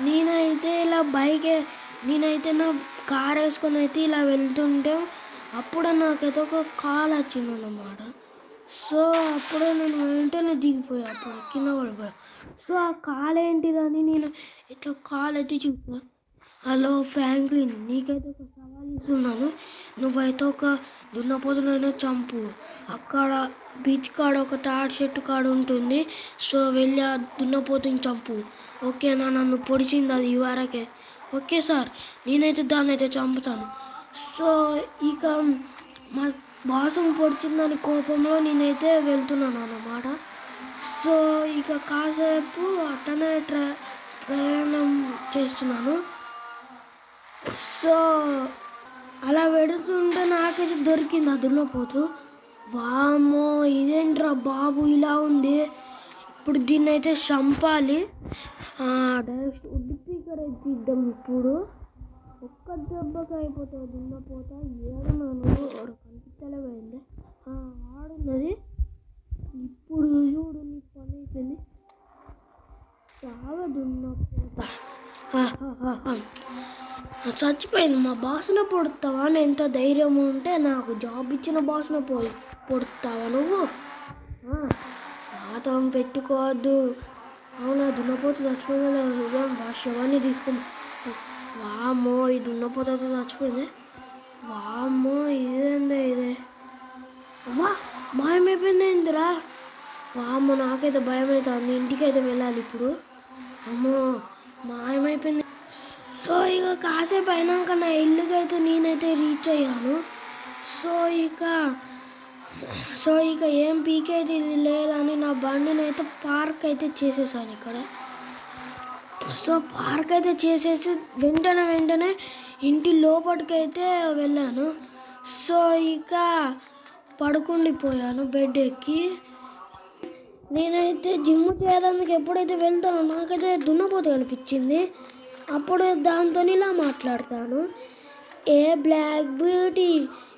నేనైతే ఇలా బైకే నేనైతే నా కార్ వేసుకొని అయితే ఇలా వెళ్తుంటే అప్పుడు నాకైతే ఒక కాల్ వచ్చిందన్నమాట. సో, అప్పుడు నేను వెంటనే దిగిపోయా. అప్పుడు కింద పడిపోయా. సో, ఆ కాల్ ఏంటిదని నేను ఇట్లా కాల్ ఎత్తి చూసా. హలో ఫ్రాంక్లిన్, నీకైతే ఒక సవాల్ ఇస్తున్నాను. నువ్వైతే ఒక దున్నపోతునైనా చంపు. అక్కడ బీచ్ కాడ ఒక తాడి చెట్టు కాడ ఉంటుంది. సో, వెళ్ళి ఆ దున్నపోతుని చంపు. ఓకేనా? నన్ను పొడిచింది అది ఇవరకే. ఓకే సార్, నేనైతే దాన్ని అయితే చంపుతాను. సో, ఇక మా బాసుని పొడిచిందని కోపంలో నేనైతే వెళ్తున్నాను అన్నమాట. సో, ఇక కాసేపు అట్టనే ప్రయాణం చేస్తున్నాను. సో, అలా వెడుతుంటే నాకైతే దొరికింది ఆ దున్నపోతు. వామ్మో, ఇదేంట్రా బాబు ఇలా ఉంది, ఇప్పుడు దీన్నైతే చంపాలి. డైరెక్ట్ వుడ్ పీకర్ అయితే ఇద్దాం. ఇప్పుడు ఒక్క దెబ్బకి అయిపోతుంది దున్నపోత. ఏడున్నాను, కనిపించలేకపోయింది. ఆడున్నది. ఇప్పుడు చూడు, నీ పని అయిపోయింది. చాలా దున్నపోత చచ్చిపోయింది. మా బాసున పొడుతావా? ఎంత ధైర్యం ఉంటే నాకు జాబ్ ఇచ్చిన బాసున పొడుతావా నువ్వు? నాతో పెట్టుకోవద్దు. అవునా, దున్నపోతు చచ్చిపోయిందా ఉదయం శవాన్ని తీసుకుని. వామ్మో, ఈ దున్నపోత అయితే చచ్చిపోయింది. వామ్మో, ఇదేందా ఇదే? అమ్మా, మాయమైపోయింది ఏందిరా? వామ్మో, నాకైతే భయం అవుతుంది. ఇంటికైతే వెళ్ళాలి ఇప్పుడు. అమ్మో, మాయమైపోయింది. సో, ఇక కాసేపు అయినాక నా ఇల్లుకైతే నేనైతే రీచ్ అయ్యాను. సో ఇక ఏం పీకైతే లేదని నా బండిని అయితే పార్క్ అయితే చేసేసాను ఇక్కడ. సో, పార్క్ అయితే చేసేసి వెంటనే ఇంటి లోపలికైతే వెళ్ళాను. సో, ఇక పడుకుండిపోయాను బెడ్ ఎక్కి. నేనైతే జిమ్ చేయడానికి ఎప్పుడైతే వెళ్తానో నాకైతే దున్నపోతు అనిపించింది. అప్పుడు దాంతో ఇలా మాట్లాడతాను. ఏ బ్లాక్ బ్యూటీ,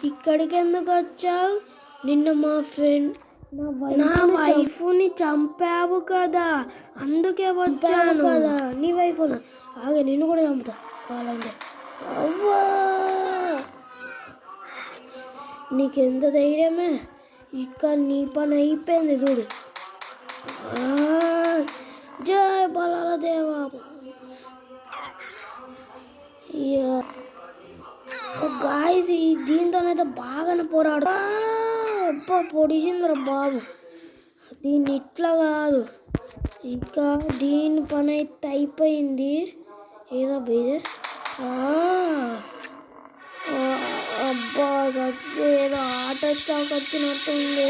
ఇక్కడికి ఎందుకు వచ్చావు? నిన్న మా ఫ్రెండ్ నా వైఫ్ని చంపావు కదా, అందుకే వచ్చాను కదా. నీ వైఫ్నా? ఆగే, నిన్ను కూడా చంపుతా కావాలంటే. అవ్వా, నీకెంత ధైర్యమే? ఇక నీ పని అయిపోయింది చూడు. జై బలాల దేవా. గాయస్, దీంతోనైతే బాగానే పోరాడు. పొడిచిందిరా బాబు. దీన్ని ఇట్లా కాదు, ఇంకా దీని పని అయితే అయిపోయింది. ఏదో ఇదే. అబ్బా, ఏదో ఆటో స్టాక్ వచ్చినట్టుంది.